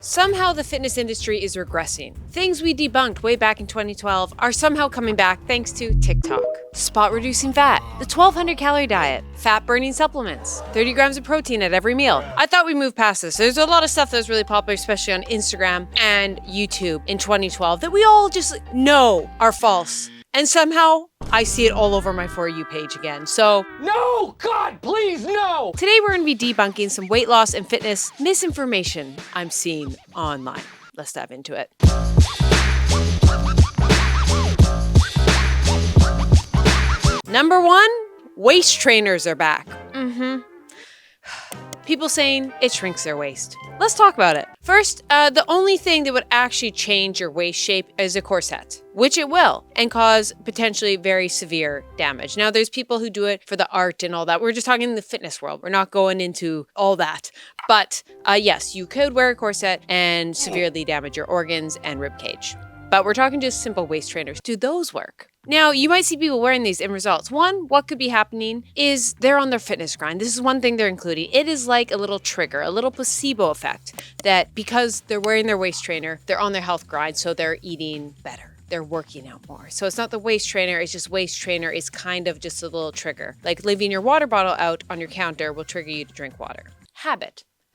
Somehow the fitness industry is regressing. Things we debunked way back in 2012 are somehow coming back thanks to TikTok. Spot reducing fat, the 1200 calorie diet, fat burning supplements, 30 grams of protein at every meal. I thought we moved past this. There's a lot of stuff that was really popular, especially on Instagram and YouTube in 2012 that we all just know are false. And somehow I see it all over my For You page again. So no, God, please, no! Today we're going to be debunking some weight loss and fitness misinformation I'm seeing online. Let's dive into it. Number one, waist trainers are back. People saying it shrinks their waist. Let's talk about it. First, the only thing that would actually change your waist shape is a corset, which it will, and cause potentially very severe damage. Now, there's people who do it for the art and all that. We're just talking in the fitness world. We're not going into all that. But yes, you could wear a corset and severely damage your organs and rib cage. But we're talking just simple waist trainers. Do those work? Now, you might see people wearing these in results. One, what could be happening is they're on their fitness grind. This is one thing they're including. It is like a little trigger, a little placebo effect that because they're wearing their waist trainer, they're on their health grind, so they're eating better. They're working out more. So it's not the waist trainer, it's just waist trainer is kind of just a little trigger. Like leaving your water bottle out on your counter will trigger you to drink water.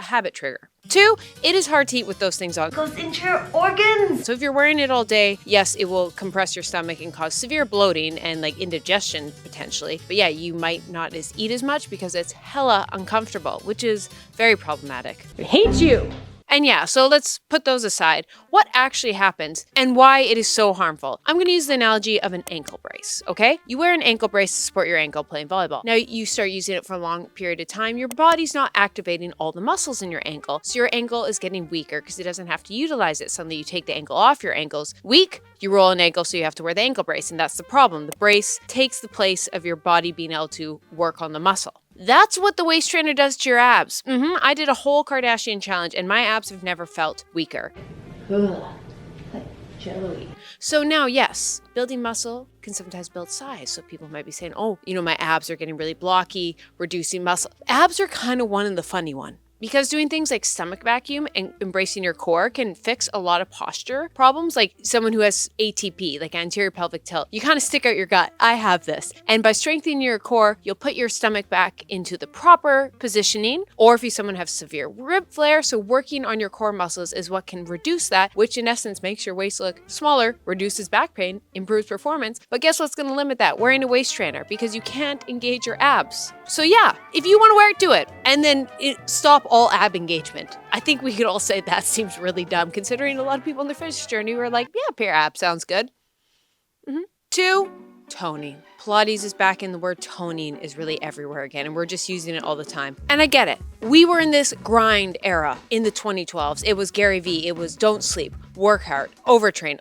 A habit trigger. Two, it is hard to eat with those things on. It goes into your organs. So if you're wearing it all day, yes, it will compress your stomach and cause severe bloating and like indigestion potentially. But yeah, you might not eat as much because it's hella uncomfortable, which is very problematic. I hate you! And yeah, so let's put those aside. What actually happens and why it is so harmful? I'm going to use the analogy of an ankle brace, okay? You wear an ankle brace to support your ankle playing volleyball. Now you start using it for a long period of time. Your body's not activating all the muscles in your ankle. So your ankle is getting weaker because it doesn't have to utilize it. Suddenly you take the ankle off, your ankle's weak, you roll an ankle, so you have to wear the ankle brace. And that's the problem. The brace takes the place of your body being able to work on the muscle. That's what the waist trainer does to your abs. I did a whole Kardashian challenge and my abs have never felt weaker. Ugh, like jelly. So now, yes, building muscle can sometimes build size. So people might be saying, oh, my abs are getting really blocky, reducing muscle. Abs are kind of one of the funny one. Because doing things like stomach vacuum and embracing your core can fix a lot of posture problems. Like someone who has ATP, like anterior pelvic tilt, you kind of stick out your gut. I have this. And by strengthening your core, you'll put your stomach back into the proper positioning. Or if you someone has severe rib flare, so working on your core muscles is what can reduce that, which in essence makes your waist look smaller, reduces back pain, improves performance. But guess what's going to limit that? Wearing a waist trainer, because you can't engage your abs. So yeah, if you want to wear it, do it. And then stop all ab engagement. I think we could all say that seems really dumb considering a lot of people in their fitness journey were like, yeah, a pair of abs sounds good. Two, toning. Pilates is back and the word toning is really everywhere again and we're just using it all the time. And I get it. We were in this grind era in the 2012s. It was Gary Vee. It was don't sleep, work hard, overtrain.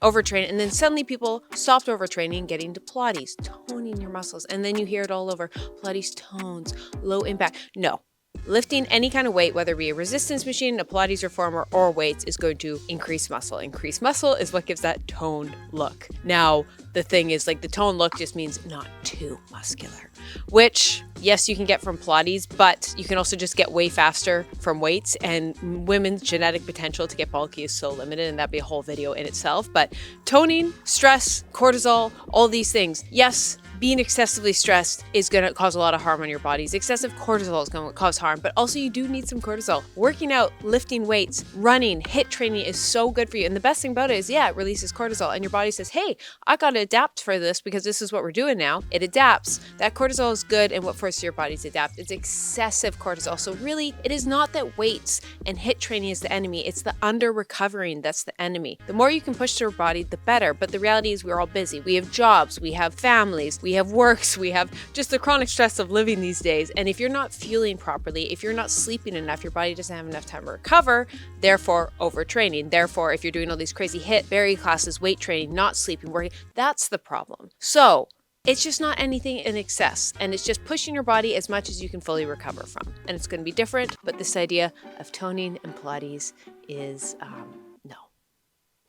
And then suddenly people stopped overtraining and getting to Pilates, toning your muscles. And then you hear it all over. Pilates tones, low impact. No. Lifting any kind of weight, whether it be a resistance machine, a Pilates reformer, or weights, is going to increase muscle. Increased muscle is what gives that toned look. Now, the thing is, like, the toned look just means not too muscular, which, yes, you can get from Pilates, but you can also just get way faster from weights, and women's genetic potential to get bulky is so limited, and that'd be a whole video in itself. But toning, stress, cortisol, all these things, yes, being excessively stressed is going to cause a lot of harm on your bodies. Excessive cortisol is going to cause harm, but also you do need some cortisol. Working out, lifting weights, running, HIIT training is so good for you. And the best thing about it is, yeah, it releases cortisol and your body says, hey, I got to adapt for this because this is what we're doing now. It adapts. That cortisol is good and what forces your body to adapt. It's excessive cortisol. So really, it is not that weights and HIIT training is the enemy. It's the under recovering that's the enemy. The more you can push through your body, the better. But the reality is we're all busy. We have jobs, we have families, we have works, we have just the chronic stress of living these days. And if you're not fueling properly, if you're not sleeping enough, your body doesn't have enough time to recover, therefore overtraining. Therefore, if you're doing all these crazy HIIT, barrier classes, weight training, not sleeping, working, that's the problem. So it's just not anything in excess, and it's just pushing your body as much as you can fully recover from. And it's going to be different, but this idea of toning and Pilates is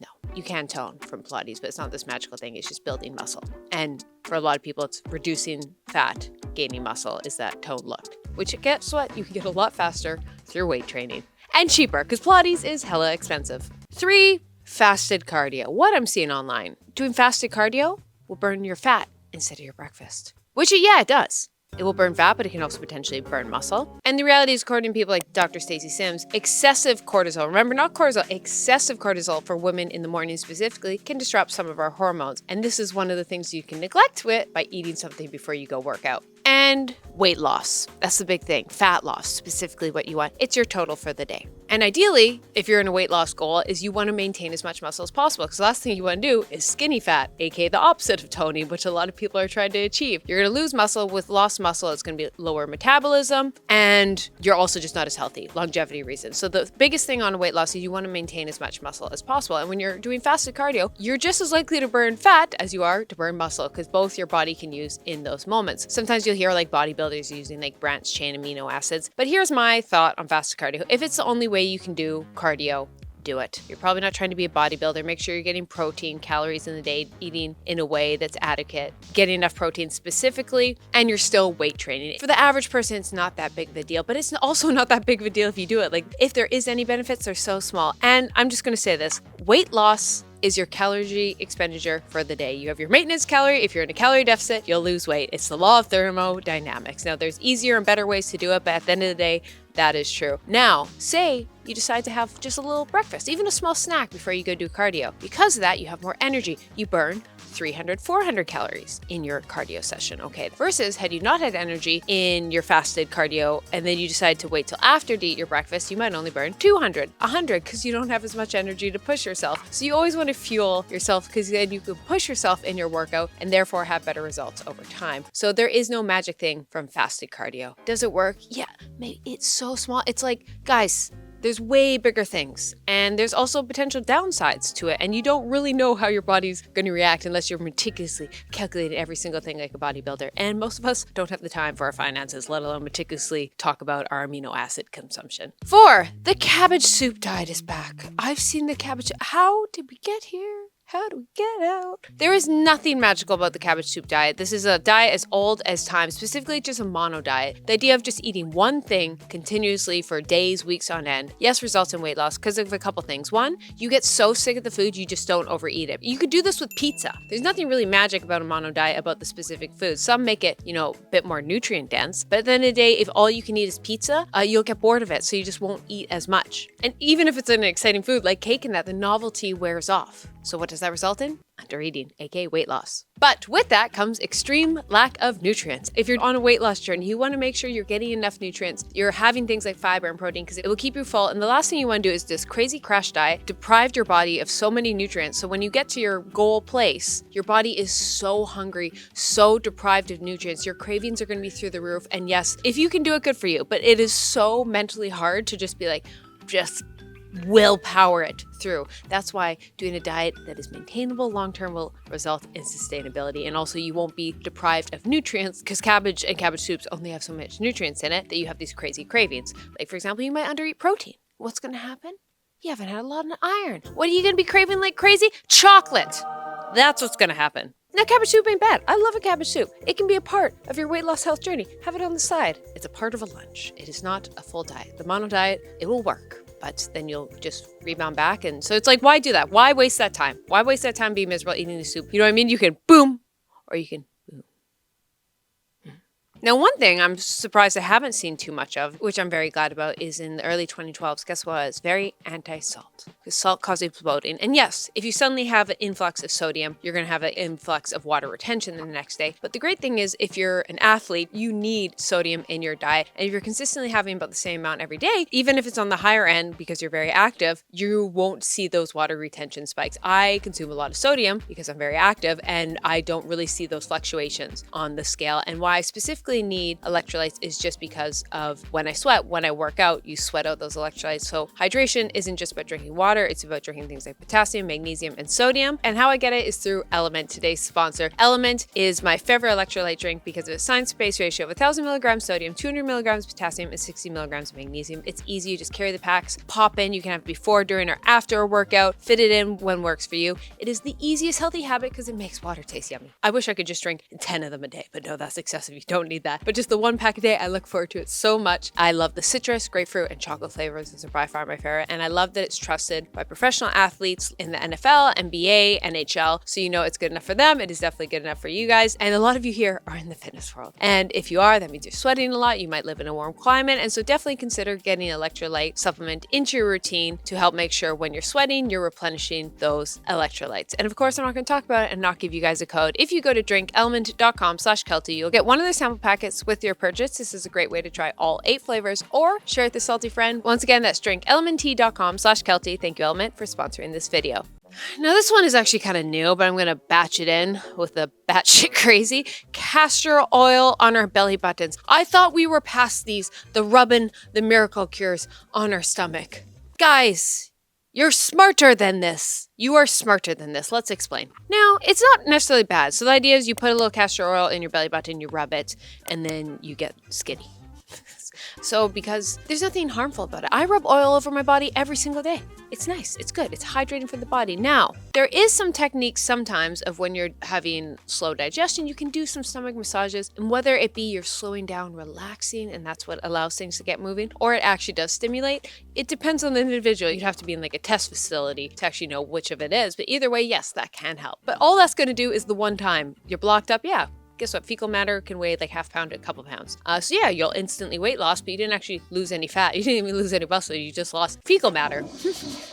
no. You can tone from Pilates, but it's not this magical thing. It's just building muscle. And for a lot of people, it's reducing fat, gaining muscle is that toned look, which guess what? You can get a lot faster through weight training. and cheaper because Pilates is hella expensive. 3, fasted cardio. What I'm seeing online. Doing fasted cardio will burn your fat instead of your breakfast. Which, it does. It will burn fat, but it can also potentially burn muscle. And the reality is, according to people like Dr. Stacey Sims, excessive cortisol, remember not cortisol, excessive cortisol for women in the morning specifically can disrupt some of our hormones. And this is one of the things you can neglect with by eating something before you go work out. And weight loss. That's the big thing. Fat loss, specifically what you want. It's your total for the day. And ideally, if you're in a weight loss goal, is you want to maintain as much muscle as possible. Because the last thing you want to do is skinny fat, aka the opposite of toning, which a lot of people are trying to achieve. You're going to lose muscle. With lost muscle, it's going to be lower metabolism, and you're also just not as healthy, longevity reasons. So the biggest thing on weight loss is you want to maintain as much muscle as possible. And when you're doing fasted cardio, you're just as likely to burn fat as you are to burn muscle, because both your body can use in those moments. Sometimes you'll hear like bodybuilders using like branched chain amino acids. But here's my thought on fasted cardio. If it's the only way you can do cardio, do it. You're probably not trying to be a bodybuilder. Make sure you're getting protein, calories in the day, eating in a way that's adequate, getting enough protein specifically, and you're still weight training. For the average person, it's not that big of a deal, but it's also not that big of a deal if you do it. Like, if there is any benefits, they're so small. And I'm just going to say this, weight loss is your calorie expenditure for the day. You have your maintenance calorie. If you're in a calorie deficit, you'll lose weight. It's the law of thermodynamics. Now, there's easier and better ways to do it, but at the end of the day, that is true. Now, say you decide to have just a little breakfast, even a small snack before you go do cardio. Because of that, you have more energy. You burn 300, 400 calories in your cardio session, okay? Versus had you not had energy in your fasted cardio and then you decide to wait till after to eat your breakfast, you might only burn 200, 100 because you don't have as much energy to push yourself. So you always want to fuel yourself because then you can push yourself in your workout and therefore have better results over time. So there is no magic thing from fasted cardio. Does it work? Yeah, maybe it's so small. It's like, guys, there's way bigger things, and there's also potential downsides to it, and you don't really know how your body's going to react unless you're meticulously calculating every single thing like a bodybuilder, and most of us don't have the time for our finances, let alone meticulously talk about our amino acid consumption. 4, the cabbage soup diet is back. I've seen the cabbage. How did we get here? How do we get out? There is nothing magical about the cabbage soup diet. This is a diet as old as time, specifically just a mono diet. The idea of just eating one thing continuously for days, weeks on end, yes, results in weight loss because of a couple things. One, you get so sick of the food, you just don't overeat it. You could do this with pizza. There's nothing really magic about a mono diet about the specific foods. Some make it, a bit more nutrient dense, but at the end of the day, if all you can eat is pizza, you'll get bored of it, so you just won't eat as much. And even if it's an exciting food like cake and that, the novelty wears off. So what does that result in? Undereating, aka weight loss. But with that comes extreme lack of nutrients. If you're on a weight loss journey, you want to make sure you're getting enough nutrients. You're having things like fiber and protein because it will keep you full. And the last thing you want to do is this crazy crash diet, deprived your body of so many nutrients. So when you get to your goal place, your body is so hungry, so deprived of nutrients. Your cravings are going to be through the roof. And yes, if you can do it, good for you. But it is so mentally hard to just be like, just willpower it through. That's why doing a diet that is maintainable long-term will result in sustainability. And also you won't be deprived of nutrients because cabbage and cabbage soups only have so much nutrients in it that you have these crazy cravings. Like, for example, you might undereat protein. What's going to happen? You haven't had a lot of iron. What are you going to be craving like crazy? Chocolate. That's what's going to happen. Now, cabbage soup ain't bad. I love a cabbage soup. It can be a part of your weight loss health journey. Have it on the side. It's a part of a lunch. It is not a full diet. The mono diet, it will work, but then you'll just rebound back. And so it's like, why do that? Why waste that time? Why waste that time being miserable eating the soup? You know what I mean? You can boom, or you can boom. Now, one thing I'm surprised I haven't seen too much of, which I'm very glad about, is in the early 2012s, guess what? It's very anti-salt. Because salt causes bloating. And yes, if you suddenly have an influx of sodium, you're going to have an influx of water retention the next day. But the great thing is, if you're an athlete, you need sodium in your diet. And if you're consistently having about the same amount every day, even if it's on the higher end because you're very active, you won't see those water retention spikes. I consume a lot of sodium because I'm very active, and I don't really see those fluctuations on the scale. And why I specifically need electrolytes is just because of when I sweat. When I work out, you sweat out those electrolytes. So hydration isn't just about drinking water, it's about drinking things like potassium, magnesium, and sodium. And how I get it is through Element, today's sponsor. Element is my favorite electrolyte drink because of its science-based ratio of 1,000 milligrams sodium, 200 milligrams potassium, and 60 milligrams of magnesium. It's easy, you just carry the packs, pop in. You can have it before, during, or after a workout. Fit it in when works for you. It is the easiest healthy habit because it makes water taste yummy. I wish I could just drink 10 of them a day, but no, that's excessive. You don't need that. But just the one pack a day, I look forward to it so much. I love the citrus, grapefruit, and chocolate flavors. Those are by far my favorite. And I love that it's trusted by professional athletes in the NFL, NBA, NHL. So you know it's good enough for them. It is definitely good enough for you guys. And a lot of you here are in the fitness world. And if you are, that means you're sweating a lot. You might live in a warm climate. And so definitely consider getting an electrolyte supplement into your routine to help make sure when you're sweating, you're replenishing those electrolytes. And of course, I'm not going to talk about it and not give you guys a code. If you go to drinkelement.com/Keltie, you'll get one of the sample packets with your purchase. This is a great way to try all 8 flavors or share it with a salty friend. Once again, that's drinkelement.com/Keltie. Thank you, Element, for sponsoring this video. Now, this one is actually kind of new, but I'm going to batch it in with the batshit crazy castor oil on our belly buttons. I thought we were past these, the rubbing the miracle cures on our stomach. Guys, you're smarter than this. You are smarter than this. Let's explain. Now, it's not necessarily bad. So the idea is you put a little castor oil in your belly button, you rub it, and then you get skinny. So because there's nothing harmful about it. I rub oil over my body every single day. It's nice. It's good. It's hydrating for the body. Now, there is some techniques sometimes of when you're having slow digestion, you can do some stomach massages, and whether it be you're slowing down, relaxing, and that's what allows things to get moving, or it actually does stimulate. It depends on the individual. You'd have to be in like a test facility to actually know which of it is. But either way, yes, that can help. But all that's going to do is the one time you're blocked up. Yeah. Guess what? Fecal matter can weigh like half pound to a couple pounds. So yeah, you'll instantly weight loss, but you didn't actually lose any fat. You didn't even lose any muscle. You just lost fecal matter.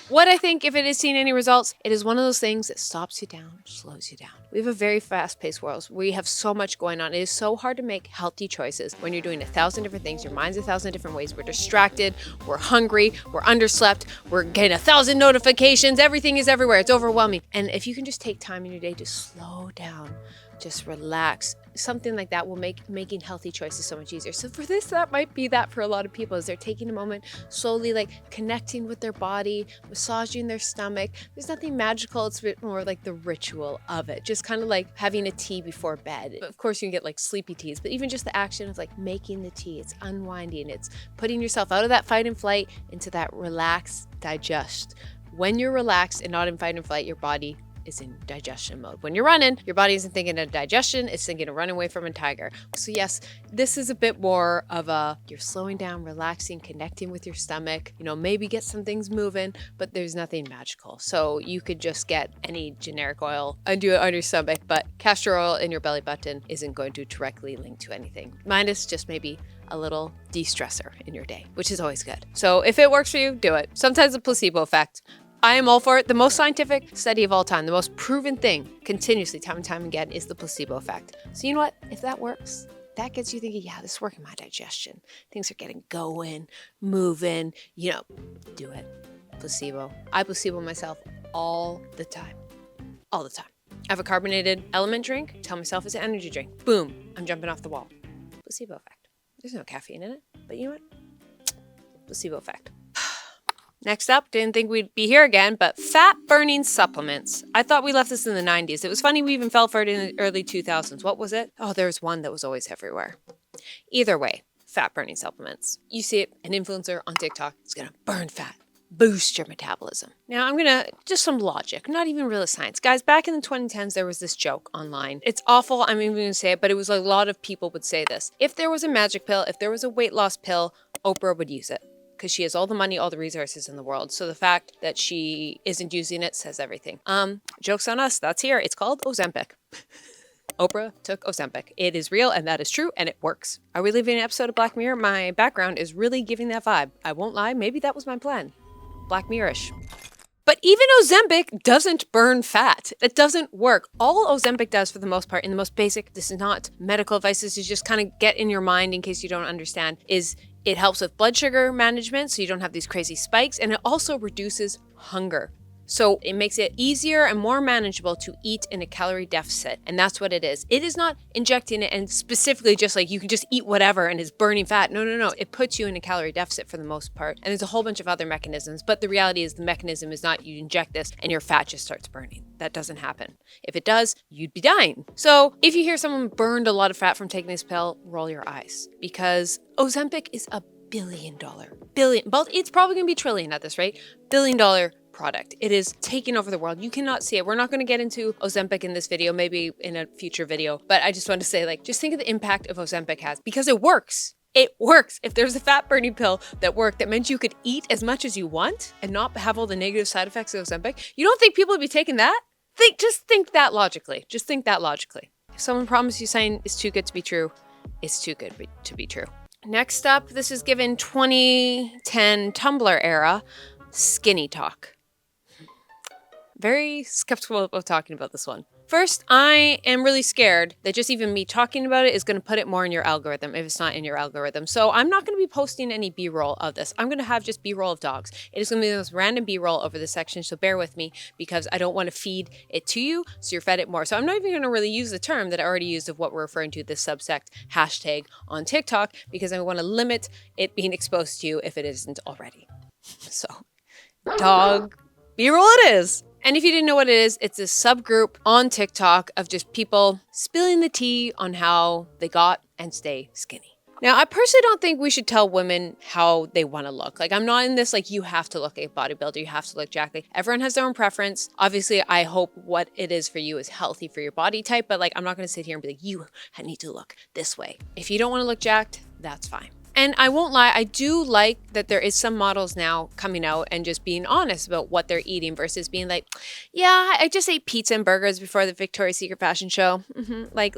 What I think, if it is seeing any results, it is one of those things that stops you down, slows you down. We have a very fast-paced world. We have so much going on. It is so hard to make healthy choices when you're doing 1,000 different things. Your mind's 1,000 different ways. We're distracted. We're hungry. We're underslept. We're getting 1,000 notifications. Everything is everywhere. It's overwhelming. And if you can just take time in your day to slow down, just relax. Something like that will make making healthy choices so much easier. So for this, that might be that for a lot of people, is they're taking a moment, slowly like connecting with their body, massaging their stomach. There's nothing magical. It's a bit more like the ritual of it. Just kind of like having a tea before bed. Of course, you can get like sleepy teas, but even just the action of like making the tea, it's unwinding. It's putting yourself out of that fight and flight into that relax, digest. When you're relaxed and not in fight and flight, your body is in digestion mode. When you're running, your body isn't thinking of digestion, it's thinking of running away from a tiger. So yes, this is a bit more of a, you're slowing down, relaxing, connecting with your stomach, maybe get some things moving, but there's nothing magical. So you could just get any generic oil and do it on your stomach, but castor oil in your belly button isn't going to directly link to anything. Minus just maybe a little de-stressor in your day, which is always good. So if it works for you, do it. Sometimes a placebo effect. I am all for it. The most scientific study of all time, the most proven thing continuously, time and time again, is the placebo effect. So you know what? If that works, that gets you thinking, yeah, this is working my digestion. Things are getting going, moving, do it. Placebo. I placebo myself all the time. All the time. I have a carbonated element drink, tell myself it's an energy drink. Boom, I'm jumping off the wall. Placebo effect. There's no caffeine in it, but you know what? Placebo effect. Next up, didn't think we'd be here again, but fat burning supplements. I thought we left this in the 90s. It was funny we even fell for it in the early 2000s. What was it? Oh, there was one that was always everywhere. Either way, fat burning supplements. You see it, an influencer on TikTok, it's gonna burn fat, boost your metabolism. Now just some logic, not even real science. Guys, back in the 2010s, there was this joke online. It's awful, I'm even gonna say it, but it was a lot of people would say this. If there was a magic pill, if there was a weight loss pill, Oprah would use it, because she has all the money, all the resources in the world. So the fact that she isn't using it says everything. Joke's on us, that's here. It's called Ozempic. Oprah took Ozempic. It is real, and that is true, and it works. Are we leaving an episode of Black Mirror? My background is really giving that vibe. I won't lie, maybe that was my plan. Black Mirror-ish. But even Ozempic doesn't burn fat. It doesn't work. All Ozempic does, for the most part, in the most basic, this is not medical advice, this is just kind of get in your mind in case you don't understand, is it helps with blood sugar management so you don't have these crazy spikes, and it also reduces hunger. So it makes it easier and more manageable to eat in a calorie deficit. And that's what it is. It is not injecting it and specifically just like you can just eat whatever and it's burning fat. No. It puts you in a calorie deficit for the most part. And there's a whole bunch of other mechanisms. But the reality is the mechanism is not you inject this and your fat just starts burning. That doesn't happen. If it does, you'd be dying. So if you hear someone burned a lot of fat from taking this pill, roll your eyes. Because Ozempic is a billion, it's probably going to be trillion at this rate, $1 billion product. It is taking over the world. You cannot see it. We're not going to get into Ozempic in this video, maybe in a future video, but I just want to say, like, just think of the impact of Ozempic has, because it works. It works. If there's a fat burning pill that worked, that meant you could eat as much as you want and not have all the negative side effects of Ozempic, you don't think people would be taking that? Just think that logically. Just think that logically. If someone promises you something is too good to be true, it's too good to be true. Next up, this is given 2010 Tumblr era, skinny talk. Very skeptical about talking about this one. First, I am really scared that just even me talking about it is going to put it more in your algorithm if it's not in your algorithm. So I'm not going to be posting any B-roll of this. I'm going to have just B-roll of dogs. It is going to be the most random B-roll over this section, so bear with me because I don't want to feed it to you, so you're fed it more. So I'm not even going to really use the term that I already used of what we're referring to, this subsect hashtag on TikTok, because I want to limit it being exposed to you if it isn't already. So, dog B-roll it is. And if you didn't know what it is, it's a subgroup on TikTok of just people spilling the tea on how they got and stay skinny. Now, I personally don't think we should tell women how they want to look. Like, I'm not in this, like, you have to look like a bodybuilder, you have to look jacked. Like, everyone has their own preference. Obviously, I hope what it is for you is healthy for your body type, but like, I'm not going to sit here and be like, you need to look this way. If you don't want to look jacked, that's fine. And I won't lie, I do like that there is some models now coming out and just being honest about what they're eating versus being like, yeah, I just ate pizza and burgers before the Victoria's Secret fashion show. Like,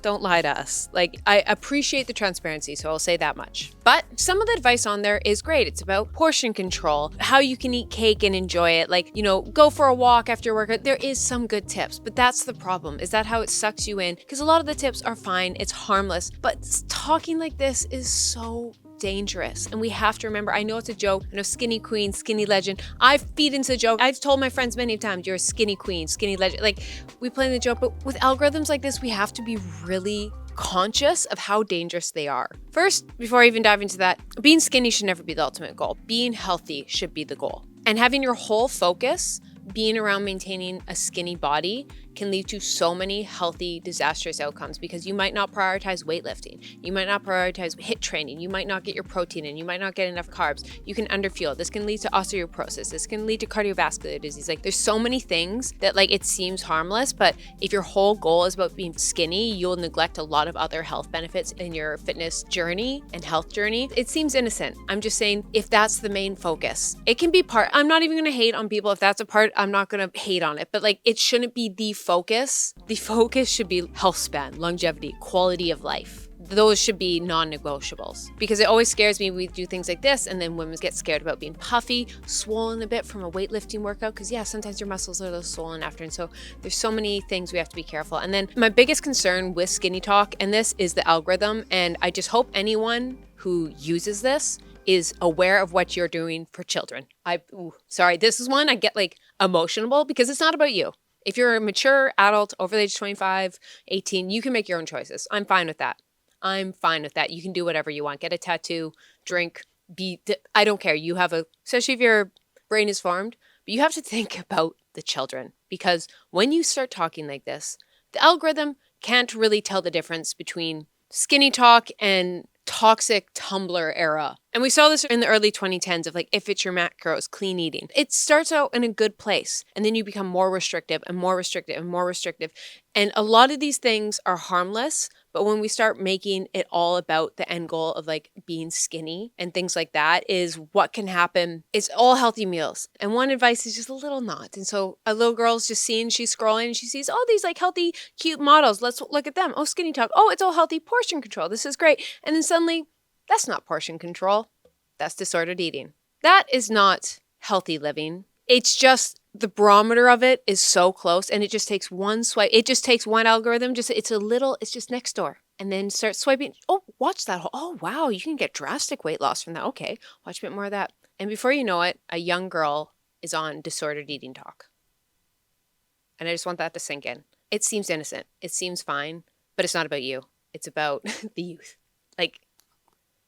don't lie to us. Like, I appreciate the transparency, so I'll say that much. But some of the advice on there is great. It's about portion control, how you can eat cake and enjoy it. Like, you know, go for a walk after your workout. There is some good tips, but that's the problem. Is that how it sucks you in? Because a lot of the tips are fine. It's harmless, but talking like this is so dangerous. And we have to remember, I know it's a joke. I know skinny queen, skinny legend. I feed into the joke. I've told my friends many times, you're a skinny queen, skinny legend. Like, we play in the joke, but with algorithms like this, we have to be really conscious of how dangerous they are. First, before I even dive into that, being skinny should never be the ultimate goal. Being healthy should be the goal. And having your whole focus being around maintaining a skinny body can lead to so many healthy, disastrous outcomes because you might not prioritize weightlifting. You might not prioritize HIIT training. You might not get your protein in. You might not get enough carbs. You can underfuel. This can lead to osteoporosis. This can lead to cardiovascular disease. Like, there's so many things that, like, it seems harmless, but if your whole goal is about being skinny, you'll neglect a lot of other health benefits in your fitness journey and health journey. It seems innocent. I'm just saying, if that's the main focus, it can be part. I'm not even going to hate on people. If that's a part, I'm not going to hate on it, but like, it shouldn't be the focus. The focus should be health span, longevity, quality of life. Those should be non-negotiables because it always scares me. We do things like this and then women get scared about being puffy, swollen a bit from a weightlifting workout because yeah, sometimes your muscles are a little swollen after. And so there's so many things we have to be careful. And then my biggest concern with skinny talk and this is the algorithm. And I just hope anyone who uses this is aware of what you're doing for children. This is one I get like emotional because it's not about you. If you're a mature adult over the age of 25, 18, you can make your own choices. I'm fine with that. You can do whatever you want. Get a tattoo, drink, I don't care. Especially if your brain is formed, but you have to think about the children because when you start talking like this, the algorithm can't really tell the difference between skinny talk and toxic Tumblr era. And we saw this in the early 2010s of like, if it's your macros, clean eating. It starts out in a good place and then you become more restrictive and more restrictive and more restrictive. And a lot of these things are harmless, but when we start making it all about the end goal of like being skinny and things like that is what can happen. It's all healthy meals. And one advice is just a little not. And so a little girl's just she's scrolling and she sees all these like healthy, cute models. Let's look at them. Oh, skinny talk. Oh, it's all healthy portion control. This is great. And then suddenly that's not portion control. That's disordered eating. That is not healthy living. It's just the barometer of it is so close and it just takes one swipe. It just takes one algorithm. It's just next door. And then start swiping. Oh, watch that. Oh, wow. You can get drastic weight loss from that. Okay. Watch a bit more of that. And before you know it, a young girl is on disordered eating talk. And I just want that to sink in. It seems innocent. It seems fine, but it's not about you. It's about the youth. Like,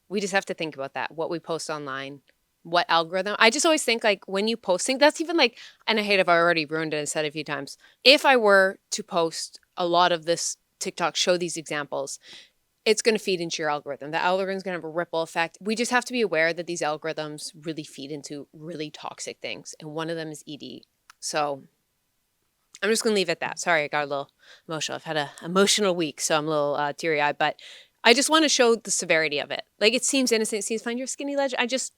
we just have to think about that. What we post online, what algorithm. I just always think like when you post things, that's even like, and I hate if I already ruined it and said it a few times. If I were to post a lot of this TikTok, show these examples, it's going to feed into your algorithm. The algorithm's going to have a ripple effect. We just have to be aware that these algorithms really feed into really toxic things. And one of them is ED. So I'm just going to leave it at that. Sorry, I got a little emotional. I've had an emotional week, so I'm a little teary-eyed. But I just want to show the severity of it. Like, it seems innocent. It seems fine. You're a skinny legend. I just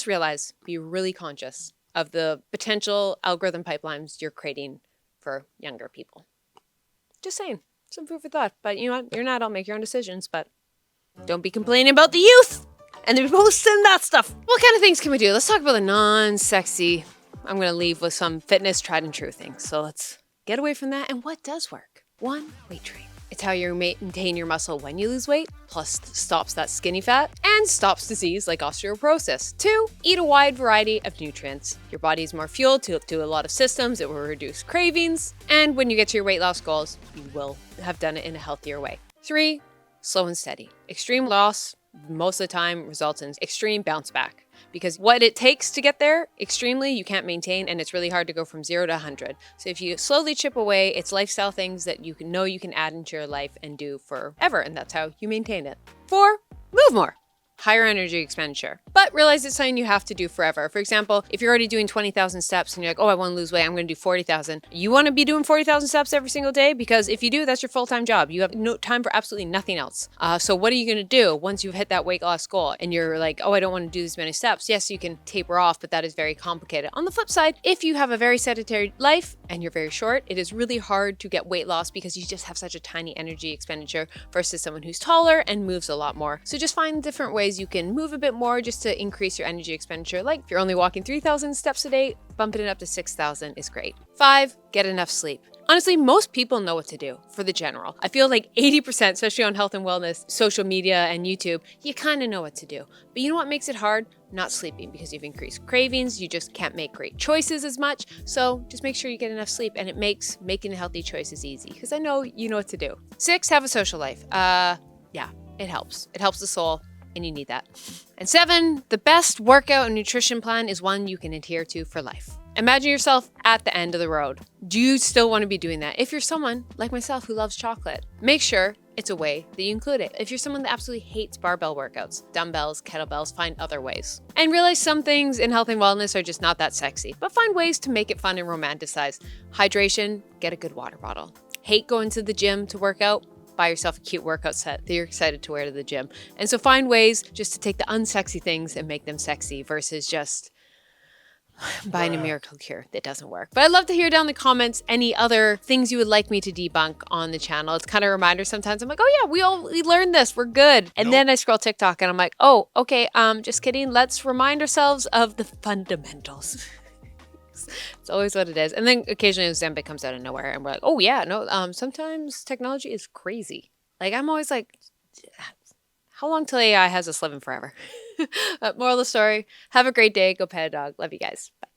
realize, be really conscious of the potential algorithm pipelines you're creating for younger people. Just saying. Some food for thought. But you know what? You're not. I'll make your own decisions. But don't be complaining about the youth and the posting that stuff. What kind of things can we do? Let's talk about the non-sexy. I'm going to leave with some fitness tried and true things. So let's get away from that. And what does work? 1, weight train. It's how you maintain your muscle when you lose weight, plus stops that skinny fat, and stops disease like osteoporosis. 2, eat a wide variety of nutrients. Your body is more fueled to do a lot of systems. It will reduce cravings. And when you get to your weight loss goals, you will have done it in a healthier way. 3, slow and steady. Extreme loss most of the time results in extreme bounce back. Because what it takes to get there, extremely, you can't maintain, and it's really hard to go from 0 to 100. So if you slowly chip away, it's lifestyle things that you can add into your life and do forever, and that's how you maintain it. 4, move more. Higher energy expenditure. But realize it's something you have to do forever. For example, if you're already doing 20,000 steps and you're like, oh, I want to lose weight, I'm going to do 40,000. You want to be doing 40,000 steps every single day? Because if you do, that's your full-time job. You have no time for absolutely nothing else. So what are you going to do once you've hit that weight loss goal and you're like, oh, I don't want to do this many steps? Yes, you can taper off, but that is very complicated. On the flip side, if you have a very sedentary life and you're very short, it is really hard to get weight loss because you just have such a tiny energy expenditure versus someone who's taller and moves a lot more. So just find different ways you can move a bit more just to increase your energy expenditure. Like if you're only walking 3,000 steps a day, bumping it up to 6,000 is great. 5, get enough sleep. Honestly, most people know what to do for the general. I feel like 80%, especially on health and wellness, social media and YouTube, you kind of know what to do. But you know what makes it hard? Not sleeping, because you've increased cravings. You just can't make great choices as much. So just make sure you get enough sleep, and it makes making healthy choices easy because I know you know what to do. 6, have a social life. Yeah, it helps. It helps the soul. And you need that. And 7, the best workout and nutrition plan is one you can adhere to for life. Imagine yourself at the end of the road. Do you still want to be doing that? If you're someone like myself who loves chocolate, make sure it's a way that you include it. If you're someone that absolutely hates barbell workouts, dumbbells, kettlebells, find other ways. And realize some things in health and wellness are just not that sexy, but find ways to make it fun and romanticized. Hydration, get a good water bottle. Hate going to the gym to work out? Buy yourself a cute workout set that you're excited to wear to the gym. And so find ways just to take the unsexy things and make them sexy versus just buying a miracle cure that doesn't work. But I'd love to hear down in the comments any other things you would like me to debunk on the channel. It's kind of a reminder sometimes. I'm like, oh yeah, we learned this. We're good. And then I scroll TikTok and I'm like, oh, okay, just kidding. Let's remind ourselves of the fundamentals. It's always what it is. And then occasionally Ozempic comes out of nowhere and we're like, oh yeah, no, sometimes technology is crazy. Like I'm always like, how long till AI has us living forever? Moral of the story, have a great day. Go pet a dog. Love you guys. Bye.